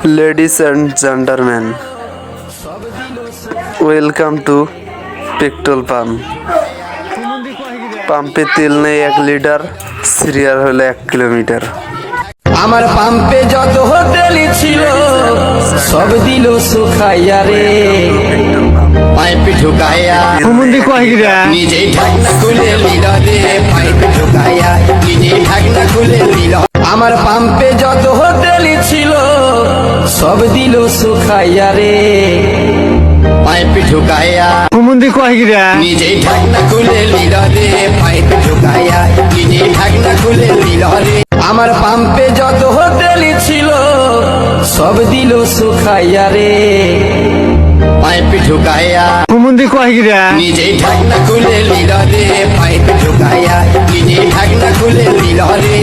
Ladies and gentlemen, welcome to petrol pump. পাম্পে তেল নেই 1 লিটার, সিরিয়াল হলো 1 কিলোমিটার। আমার পাম্পে যত হোটেলই ছিল সব দিল শুকাইয়া রে, পাইপে ঢুকাইয়া নিজেই ঢাকনা খুলে নিল রে, পাইপে ঢুকাইয়া নিজেই ঢাকনা খুলে নিল। আমার পাম্পে যত হোটেলই ছিল সব দিল শুকাইয়া রে, পাইপে ঢুকাইয়া নিজেই ঢাকনা খুলে নিল রে, পাইপে ঢুকাইয়া নিজেই ঢাকনা খুলে নিল রে। আমার পাম্পে যত হোটেলই ছিল সব দিল শুকাইয়া রে, পাইপে ঢুকাইয়া নিজেই ঢাকনা খুলে নিল রে, পাইপে ঢুকাইয়া নিজেই ঢাকনা খুলে নিল রে।